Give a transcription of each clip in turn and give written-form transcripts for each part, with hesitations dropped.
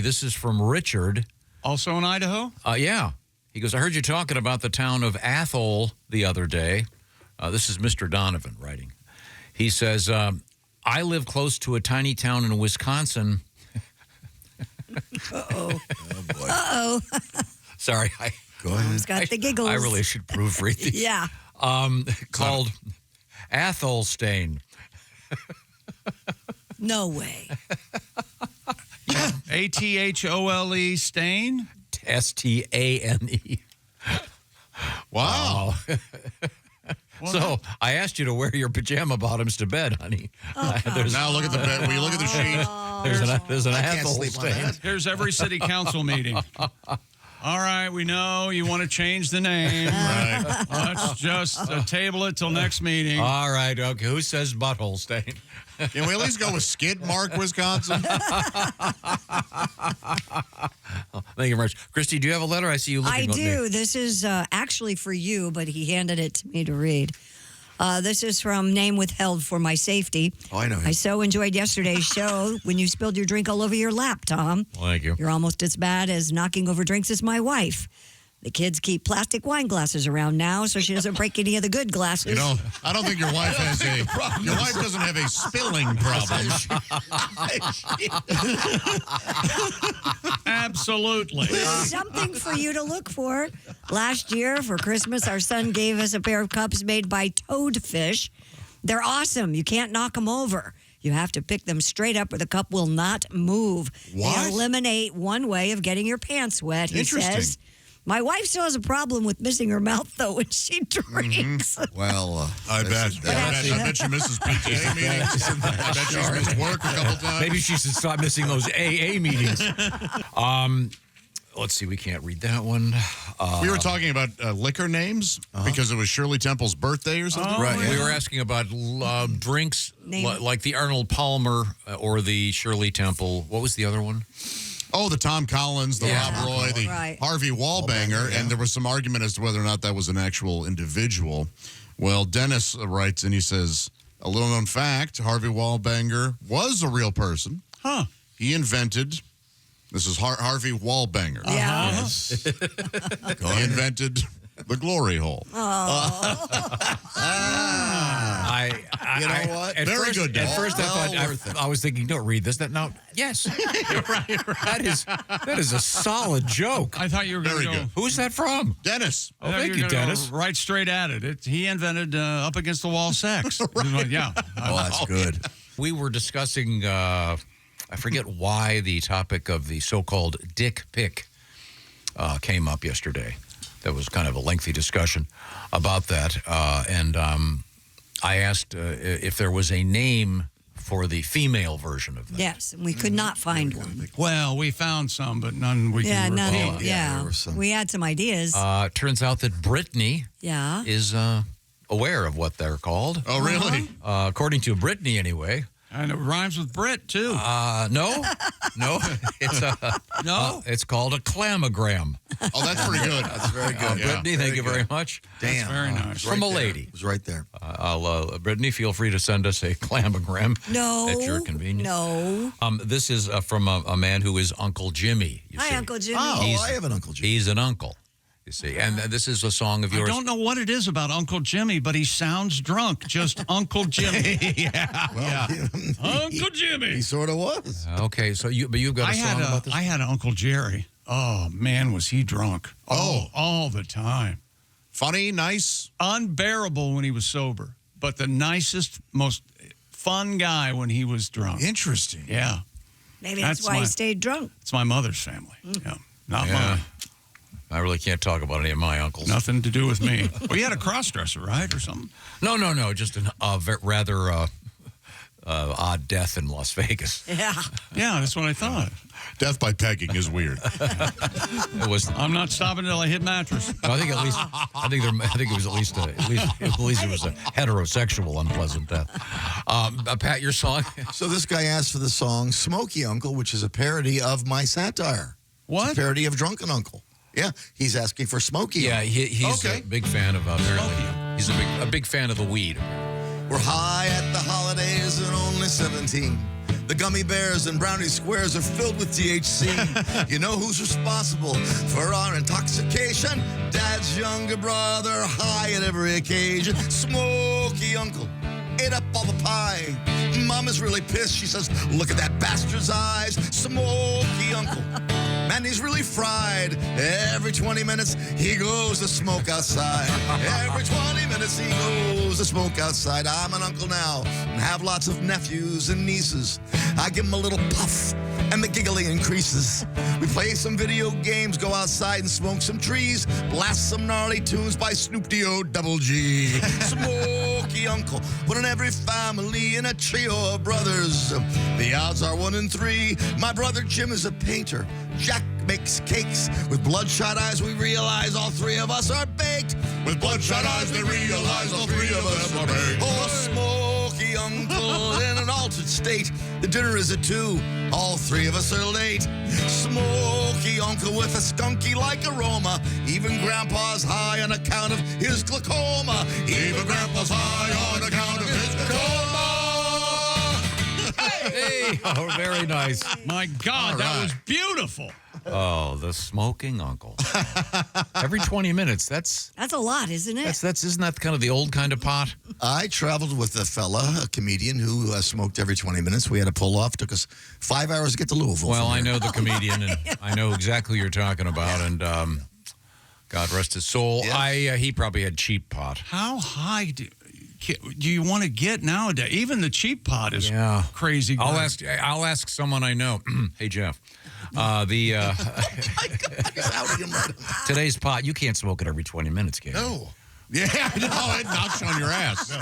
This is from Richard. Also in Idaho? Yeah. He goes, I heard you talking about the town of Athol the other day. This is Mr. Donovan writing. He says, I live close to a tiny town in Wisconsin. Uh-oh. Oh, boy. Uh-oh. Sorry. Go ahead. He's got the giggles. I really should proofread these. Yeah. Called Atholstain. No way. Athole stain? Stane. Wow. So I asked you to wear your pajama bottoms to bed, honey. Oh, Now look at the bed. Will you look at the sheet? There's an I can't Athol sleep on stain. that. Here's every city council meeting. All right, we know you want to change the name. Right. Let's just table it till next meeting. All right. Okay. Who says butthole stain? Can we at least go with Skid Mark, Wisconsin? Thank you very much. Christy, do you have a letter? I see you looking I at me. do. This is actually for you, but he handed it to me to read. This is from Name Withheld for My Safety. Oh, I know him. I so enjoyed yesterday's show when you spilled your drink all over your lap, Tom. Well, thank you. You're almost as bad as knocking over drinks as my wife. The kids keep plastic wine glasses around now so she doesn't break any of the good glasses. You know, I don't think your wife has your wife doesn't have a spilling problem. Absolutely. Something for you to look for. Last year for Christmas, our son gave us a pair of cups made by toadfish. They're awesome. You can't knock them over. You have to pick them straight up or the cup will not move. What? They eliminate one way of getting your pants wet, he Interesting. says. My wife still has a problem with missing her mouth, though, when she drinks. Well, I bet she misses PTA meetings. I bet she's missed work a couple times. Maybe she should stop missing those AA meetings. Let's see. We can't read that one. We were talking about liquor names because it was Shirley Temple's birthday or something. Right. We were asking about drinks like the Arnold Palmer or the Shirley Temple. What was the other one? Oh, the Tom Collins, the Rob Roy, the Right. Harvey Wallbanger, and there was some argument as to whether or not that was an actual individual. Well, Dennis writes, and he says, a little-known fact, Harvey Wallbanger was a real person. Huh. He invented, this is Harvey Wallbanger. Yeah. Yes. He invented the glory hole. You know what? Very good, At Dad. first, I was thinking, don't read this. Now, yes, you're right. That is a solid joke. I thought you were going Very to go. good. Who's that from? Dennis. Oh, thank you, Dennis. Right straight at it. He invented up against the wall sex. Right. Yeah. Oh, that's good. We were discussing, I forget why the topic of the so-called dick pic came up yesterday. That was kind of a lengthy discussion about that. And I asked if there was a name for the female version of that. Yes, and we could not find one. Well, we found some, but none we Yeah, can none. repeat. Yeah, we had some ideas. Turns out that Brittany Yeah. is aware of what they're called. Oh, really? According to Brittany, anyway. And it rhymes with Brit, too. No. It's it's called a clam-a-gram. Oh, that's pretty good. That's very good. Brittany, thank you very much. That's very nice. From a lady. It was right there. Brittany, feel free to send us a clam-a-gram No. at your convenience. No. This is from a man who is Uncle Jimmy. You Hi, see. Uncle Jimmy. Oh, I have an Uncle Jimmy. He's an uncle, you see. And this is a song of yours. I don't know what it is about Uncle Jimmy, but he sounds drunk. Just Uncle Jimmy. Uncle Jimmy. He sort of was. Okay, so you've got a song about this? I had an Uncle Jerry. Oh, man, was he drunk. Oh, all the time. Funny, nice. Unbearable when he was sober, but the nicest, most fun guy when he was drunk. Interesting. Yeah. Maybe that's why he stayed drunk. It's my mother's family. Yeah. Not mine. I really can't talk about any of my uncles. Nothing to do with me. Well, you had a cross-dresser, right, or something? No. Just a rather odd death in Las Vegas. Yeah. Yeah, that's what I thought. Death by pegging is weird. It was. I'm not stopping until I hit mattress. I think it was at least it was a heterosexual unpleasant death. Pat, your song. So this guy asked for the song Smokey Uncle, which is a parody of my satire. What? It's a parody of Drunken Uncle. Yeah, he's asking for Smokey Yeah, Uncle. he's a big fan of apparently. He's a big fan of the weed. We're high at the holidays and only 17. The gummy bears and brownie squares are filled with THC. You know who's responsible for our intoxication? Dad's younger brother, high at every occasion. Smokey Uncle ate up all the pie. Mom is really pissed. She says, look at that bastard's eyes. Smokey Uncle. Man, he's really fried. Every 20 minutes, he goes to smoke outside. Every 20 minutes, he goes to smoke outside. I'm an uncle now and have lots of nephews and nieces. I give them a little puff, and the giggling increases. We play some video games, go outside and smoke some trees, blast some gnarly tunes by Snoop D-O Double G. Smokey Uncle, one in every family in a trio of brothers. The odds are 1 in 3. My brother Jim is a painter. Jack makes cakes. With bloodshot eyes, we realize all 3 of us are baked. With bloodshot eyes, they realize all 3 of us are baked. Oh, Smokey Uncle in an altered state. The dinner is at 2. All 3 of us are late. Smokey Uncle with a skunky-like aroma. Even Grandpa's high on account of his glaucoma. Even Grandpa's high on account of his glaucoma. Hey, oh, very nice. My God, that was beautiful. Oh, the smoking uncle. Every 20 minutes. That's a lot, isn't it? isn't that kind of the old kind of pot? I traveled with a fella, a comedian, who smoked every 20 minutes. We had to pull off. Took us 5 hours to get to Louisville. Well, I know the comedian, and I know exactly who you're talking about, and God rest his soul. Yeah. He probably had cheap pot. How high do you want to get nowadays? Even the cheap pot is crazy. I'll ask someone I know. Hey, Jeff. Today's pot, you can't smoke it every 20 minutes, can you? No. Yeah, no, it knocks on your ass.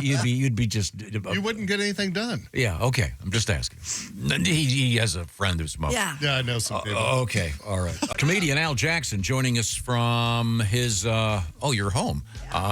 You'd be just... You wouldn't get anything done. Yeah, okay. I'm just asking. He has a friend who smokes. Yeah. Yeah, I know some people. Okay, all right. Comedian Al Jackson joining us from his, your home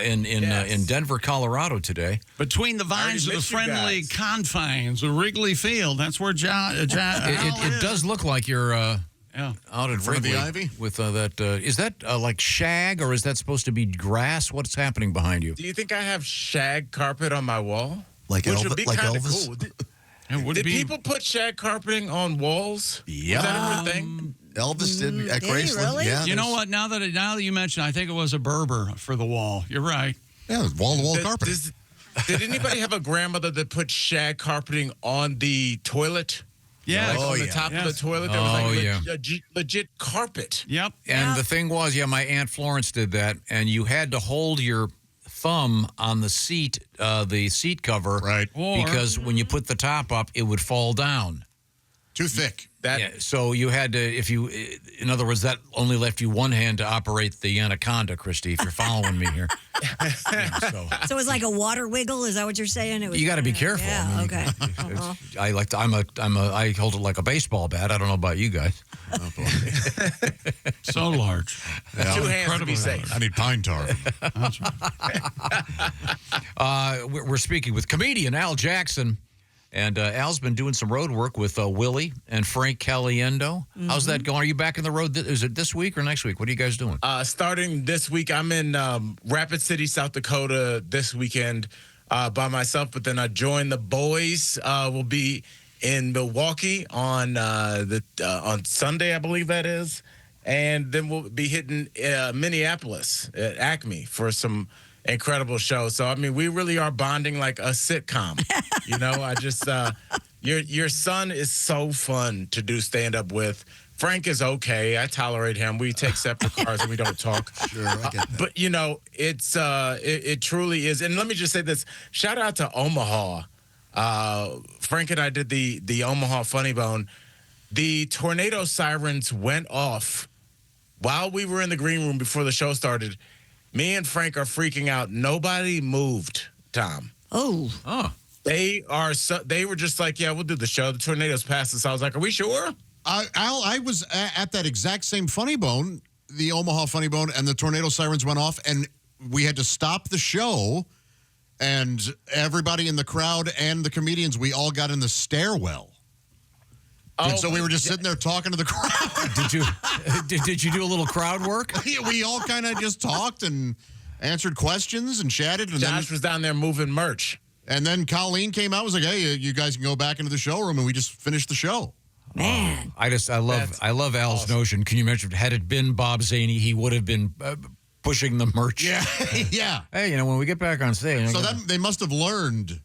in Denver, Colorado today. Between the vines of the friendly confines of Wrigley Field. That's where It does look like you're... out in front of the Wrigley ivy? with that. Is that like shag or is that supposed to be grass? What's happening behind you? Do you think I have shag carpet on my wall? Like Which Elvis? would be Like kinda Elvis? Cool. Did people put shag carpeting on walls? Yeah. Is that ever a thing? Elvis did at did he Graceland. really? Yeah, You know what? Now that you mention, I think it was a Berber for the wall. You're right. Yeah, wall-to-wall carpet. Did anybody have a grandmother that put shag carpeting on the toilet? Yeah. Like on the top of the toilet, there was legit carpet. Yep. And the thing was, my Aunt Florence did that, and you had to hold your thumb on the seat cover, Right. Because when you put the top up, it would fall down. Too thick. So you had to, in other words, that only left you one hand to operate the anaconda, Christy, if you're following me here. So it's like a water wiggle. Is that what you're saying? You got to be careful. Yeah. I mean, Okay. I hold it like a baseball bat. I don't know about you guys. Oh, boy. So large. Yeah. 2 hands to be safe. I need pine tar. That's right. We're speaking with comedian Al Jackson. And Al's been doing some road work with Willie and Frank Caliendo. How's that going? Are you back in the road? Is it this week or next week? What are you guys doing? Starting this week, I'm in Rapid City, South Dakota this weekend by myself. But then I join the boys. We'll be in Milwaukee on Sunday, I believe that is. And then we'll be hitting Minneapolis at Acme for some incredible show. So, I mean, we really are bonding like a sitcom. I just, your son is so fun to do stand-up with. Frank is okay. I tolerate him. We take separate cars and we don't talk. Sure, I get that. But, it truly is. And let me just say this. Shout out to Omaha. Frank and I did the Omaha Funny Bone. The tornado sirens went off while we were in the green room before the show started. Me and Frank are freaking out. Nobody moved, Tom. Oh. They were just like, yeah, we'll do the show. The tornadoes passed us. I was like, are we sure? Al, I was at that exact same Funny Bone, the Omaha Funny Bone, and the tornado sirens went off, and we had to stop the show, and everybody in the crowd and the comedians, we all got in the stairwell. And so we were just sitting there talking to the crowd. Did you do a little crowd work? Yeah, we all kind of just talked and answered questions and chatted. And Josh was down there moving merch. And then Colleen came out, was like, hey, you guys can go back into the showroom, and we just finished the show. Man. I love Al's notion. Can you imagine, had it been Bob Zaney, he would have been pushing the merch. Yeah. Yeah. Hey, when we get back on stage. So they must have learned,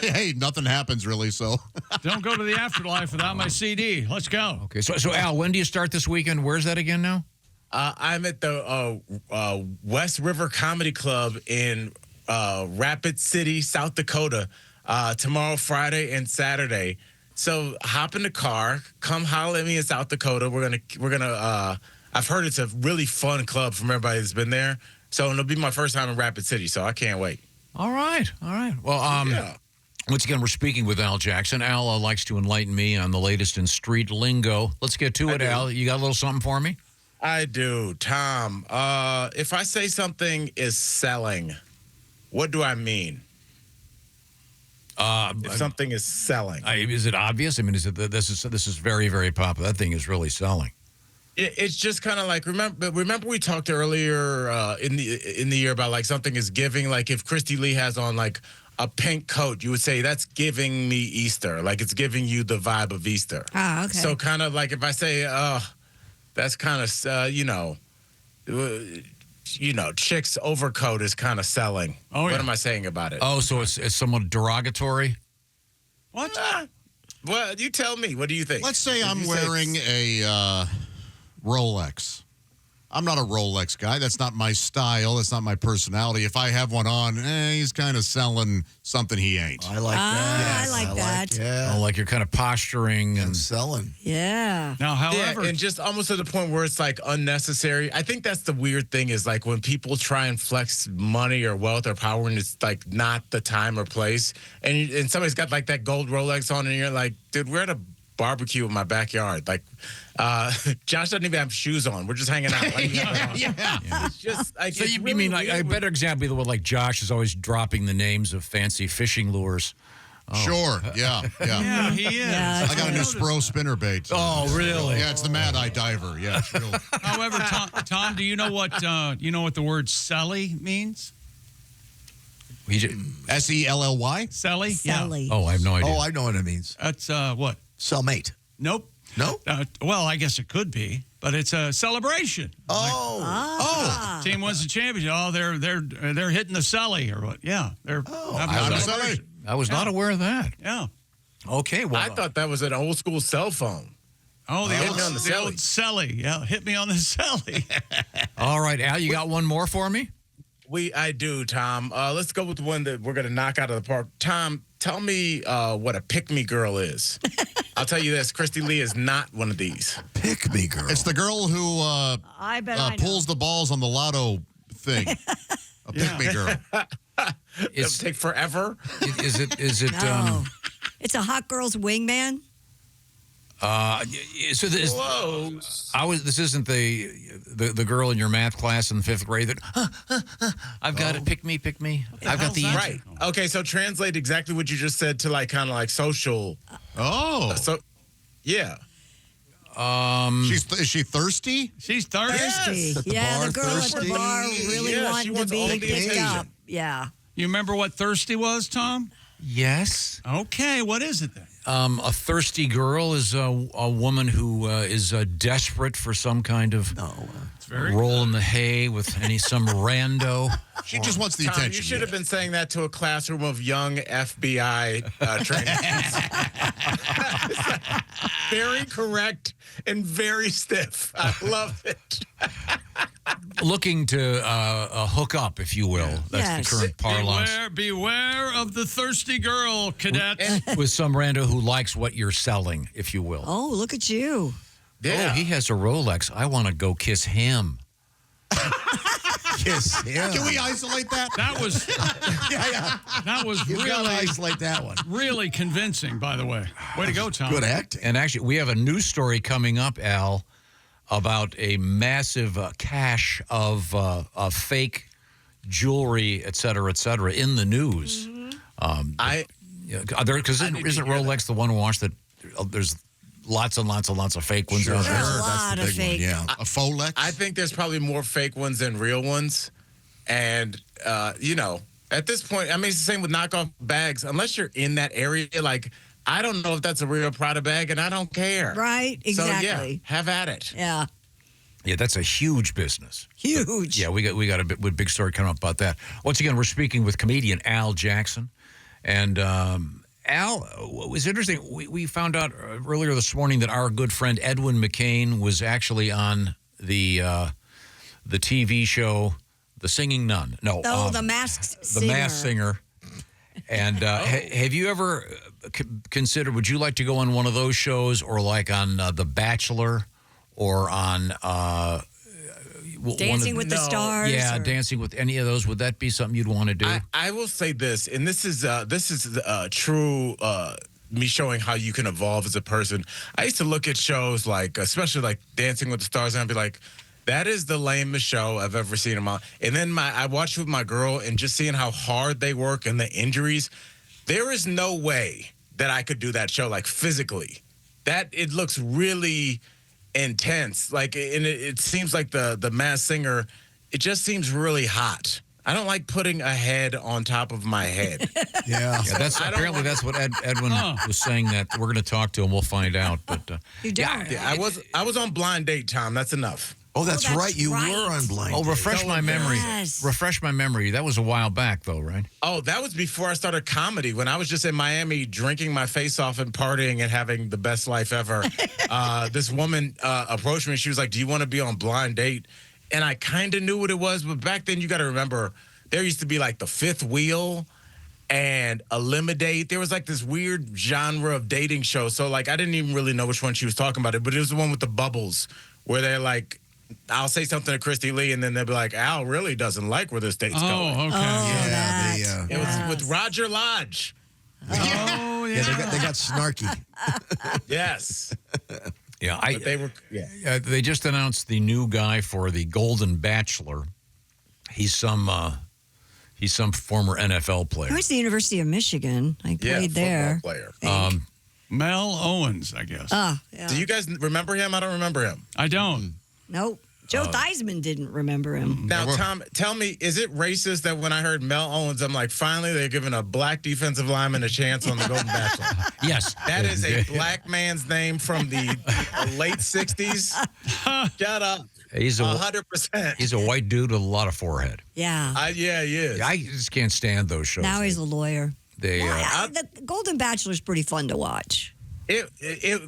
hey, nothing happens really, so. Don't go to the afterlife without my CD. Let's go. Okay, so Al, when do you start this weekend? Where's that again now? I'm at the West River Comedy Club in Rapid City, South Dakota, tomorrow, Friday, and Saturday. So hop in the car, come holler at me in South Dakota. We're gonna. I've heard it's a really fun club from everybody that's been there. So it'll be my first time in Rapid City. So I can't wait. All right. Well, once again, we're speaking with Al Jackson. Al likes to enlighten me on the latest in street lingo. Let's get to it, Al. You got a little something for me? I do, Tom. If I say something is selling, what do I mean? If something is selling, Is it obvious? I mean, this is very, very popular. That thing is really selling. it's just kind of like remember we talked earlier in the year about like something is giving. Like if Christy Lee has on like a pink coat, you would say that's giving me Easter. Like it's giving you the vibe of Easter. Ah, okay. So kind of like if I say, that's kind of chick's overcoat is kind of selling. Oh, yeah. What am I saying about it? Oh, so it's somewhat derogatory? What? Well, you tell me. What do you think? Let's say If I'm you wearing a Rolex. I'm not a Rolex guy. That's not my style. That's not my personality. If I have one on, he's kind of selling something he ain't. I like that. I like that. Yeah. Oh, like you're kind of posturing and And selling. Yeah. Now, however, and just almost to the point where it's like unnecessary. I think that's the weird thing is like when people try and flex money or wealth or power and it's like not the time or place. And somebody's got like that gold Rolex on and you're like, dude, we're at a barbecue in my backyard. Like, Josh doesn't even have shoes on. We're just hanging out. Why do you have it on? It's just like, So it's you really mean like a weird. better example of the one like Josh is always dropping the names of fancy fishing lures. Sure. Yeah. yeah, he is. Yeah, I got a new noticed Spro that. spinnerbait. Oh, really? Yeah, it's the Mad Eye Diver. Yeah, it's real. However, Tom, do you know what the word "selly" means? SELLY? Selly. Yeah. Selly. Oh, I have no idea. Oh, I know what it means. That's what? Cellmate. Nope. No? Well, I guess it could be, but it's a celebration. Oh. Ah. Team wins the championship. Oh, they're hitting the celly or what? Yeah, they're having I a was- celebration. I was not aware of that. Yeah. Okay, well, I thought that was an old school cell phone. Oh, the Hit old, me on the the old celly. Yeah, hit me on the celly. all right, Al, you got one more for me? I do, Tom. Let's go with the one that we're going to knock out of the park. Tom, tell me what a pick-me girl is. I'll tell you this. Christy Lee is not one of these. Pick me, girl. It's the girl who I bet I know. pulls the balls on the lotto thing. A pick-me girl. It'll take forever. Is it No. It's a hot girl's wingman. so this Whoa. this isn't the girl in your math class in the 5th grade that I've got it, pick me. I've got the answer. Right. Okay, so translate exactly what you just said to like kind of like social. Oh. So, yeah. Is she thirsty? She's thirsty. Thirsty. Yeah, the girl at the thirsty. bar really Yeah, she wanting to wants all be the picked attention. up. Yeah. You remember what thirsty was, Tom? Yes. Okay, what is it then? A thirsty girl is a woman who is desperate for some kind of It's very roll in the hay with some rando. She just wants the Tom, attention. you should have been saying that to a classroom of young FBI trainees. Very correct and very stiff. I love it. Looking to hook up, if you will. That's Yes. the current parlance. Beware of the thirsty girl, cadets. With some rando who likes what you're selling, if you will. Oh, look at you. Oh, he has a Rolex. I want to go kiss him. Kiss him. Can we isolate that? That was that was You gotta really isolate that one. really convincing, by the way. Way to go, Tom. Good acting. And actually, we have a news story coming up, Al, about a massive cache of fake jewelry, et cetera, in the news. Because I need to isn't hear Rolex the one who wants that? There's lots and lots of fake ones out There's there. a lot of fake. Yeah. A Folex? I think there's probably more fake ones than real ones. And, At this point, I mean, it's the same with knockoff bags. Unless you're in that area, like, I don't know if that's a real Prada bag, and I don't care. Right, exactly. So, yeah, have at it. Yeah, Yeah, that's a huge business. huge. Yeah, we got a big story coming up about that. Once again, we're speaking with comedian Al Jackson. And Al, what was interesting, we found out earlier this morning that our good friend Edwin McCain was actually on the TV show The Singing Nun. No, The Masked The Singer. Masked Singer. And have you ever considered, would you like to go on one of those shows, or like on The Bachelor, or on Dancing with the No. Stars. Yeah, or- Dancing with any of those. Would that be something you'd want to do? I will say this, and this is true. Me showing how you can evolve as a person. I used to look at shows like, especially like Dancing with the Stars, and I'd be like, that is the lamest show I've ever seen in my. And then I watched with my girl, and just seeing how hard they work and the injuries. There is no way that I could do that show, like, physically. That it looks really intense. Like, and it seems like the Masked Singer, it just seems really hot. I don't like putting a head on top of my head. Yeah. Yeah, that's apparently that's what Edwin was saying. That we're going to talk to him. We'll find out. But You don't. Yeah, I was on Blind Date, Tom. That's enough. Oh, that's that's right. You right. were on Blind oh, Date. refresh my memory. Yes. Refresh my memory. That was a while back, though, right? Oh, that was before I started comedy. When I was just in Miami drinking my face off and partying and having the best life ever. This woman approached me. She was like, "Do you want to be on Blind Date?" And I kind of knew what it was, but back then you got to remember there used to be like the Fifth Wheel and Eliminate. There was like this weird genre of dating show. So like I didn't even really know which one she was talking about, but it was the one with the bubbles where they're like, I'll say something to Christy Lee, and then they'll be like, Al really doesn't like where this date's going. Oh, okay. Oh, that. Yeah, It was with Roger Lodge. Oh, yeah. Yeah, they got snarky. Yes. Yeah, But they were, yeah. they just announced the new guy for the Golden Bachelor. He's some former NFL player. I went to the University of Michigan. I Yeah, played there. football player. Mel Owens, I guess. Yeah. Do you guys remember him? I don't remember him. I don't. Nope. Joe Theismann didn't remember him. Now, Tom, tell me, is it racist that when I heard Mel Owens, I'm like, finally they're giving a black defensive lineman a chance on the Golden Bachelor? Yes, That is a black man's name from the late 60s. Shut up. He's a 100%. he's a white dude with a lot of forehead. Yeah. Yeah, he is. I just can't stand those shows. Now he's a lawyer. They The Golden Bachelor's pretty fun to watch.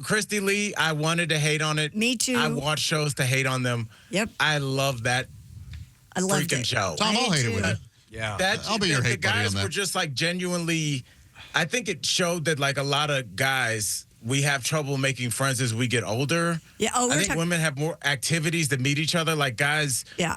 Christy Lee, I wanted to hate on it. Me too. I watch shows to hate on them. Yep. I love that I loved freaking it. show. Tom, I'll hate it with you. yeah. I'll be your the hate buddy guys on that. were just like genuinely. I think it showed that like a lot of guys, we have trouble making friends as we get older. Yeah. Oh, I we're think talking. women have more activities to meet each other. Like guys, Yeah.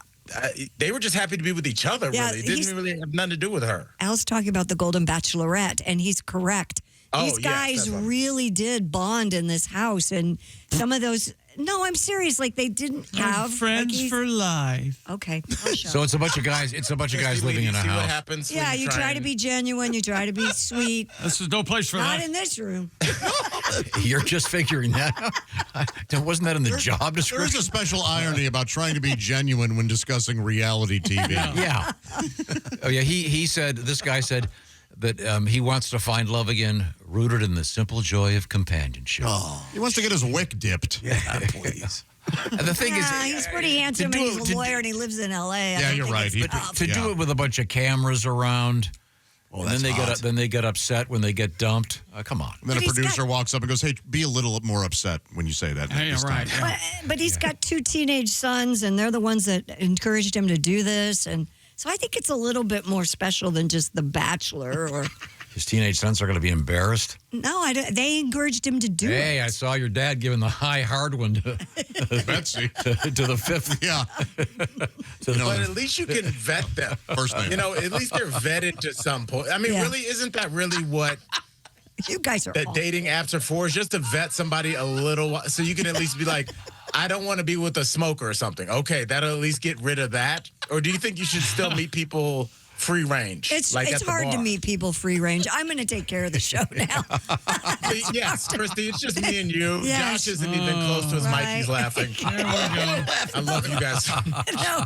they were just happy to be with each other. Yeah, Really, it didn't really have nothing to do with her. Al's talking about the Golden Bachelorette, and he's correct. Oh, These yes, guys that's what- really did bond in this house, and some of those. No, I'm serious. Like they didn't have Friends like, he's- for life. Okay. I'll shut So up. it's a bunch of guys. It's a bunch of guys Christy Lee, living in a see what house. happens when Yeah, you try to be genuine. You try to be sweet. This is no place for Not that. in this room. You're just figuring that out. Wasn't that in the job There is description? a special irony about trying to be genuine when discussing reality TV. Yeah. Oh yeah. He said. This guy said that he wants to find love again, rooted in the simple joy of companionship. He wants to get his wick dipped. Please. And the thing is, Yeah, he's pretty handsome, do and it- he's to a lawyer, do- and he lives in L.A. I Yeah, don't you're think right. it's He- enough. to do it with a bunch of cameras around. Oh, And then that's they hot. get upset when they get dumped. Come on. And then But a he's producer got- walks up and goes, "Hey, be a little more upset when you say that." Hey, this right. time." Yeah. But he's got two teenage sons, and they're the ones that encouraged him to do this. And so I think it's a little bit more special than just The Bachelor. Or His teenage sons are going to be embarrassed. no, I don't, they encouraged him to do Hey, it. I saw your dad giving the high hard one to Betsy. to the fifth. Yeah. But at least you can vet them. First name. You know, at least they're vetted to some point. I mean, Yeah. really, isn't that really what You guys are that awful. dating apps are for? Is just to vet somebody a little while, so you can at least be like, I don't want to be with a smoker or something. Okay, that'll at least get rid of that. Or do you think you should still meet people free range. It's like at the hard to bar. meet people free range. I'm going to take care of the show now. Yes, Christy, it's just me and you. Yes. Josh isn't even close to his mic. He's laughing. There we go. I love you guys. No,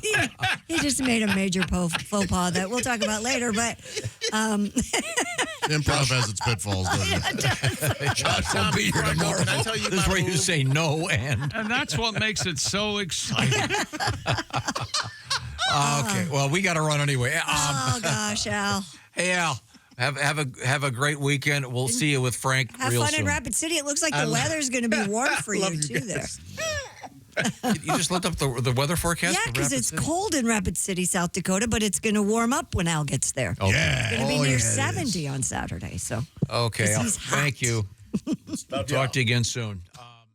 he just made a major faux pas that we'll talk about later. But Improv has its pitfalls, doesn't it? Josh will be here tomorrow. Can I tell you This is my where you move? say no and. And that's what makes it so exciting. Okay, well, we got to run anyway. oh gosh, Al, Hey, Al, have a great weekend. We'll see you with Frank have real fun soon. in Rapid City. It looks like the weather's going to be warm for you love you too guys. there. You just looked up the weather forecast. Yeah, for because Rapid it's City? cold in Rapid City, South Dakota, but it's going to warm up when Al gets there. Okay. It's going to be Oh, near yeah, it is. 70 on Saturday. So Okay. 'Cause he's hot. Thank you. Talk to you again soon.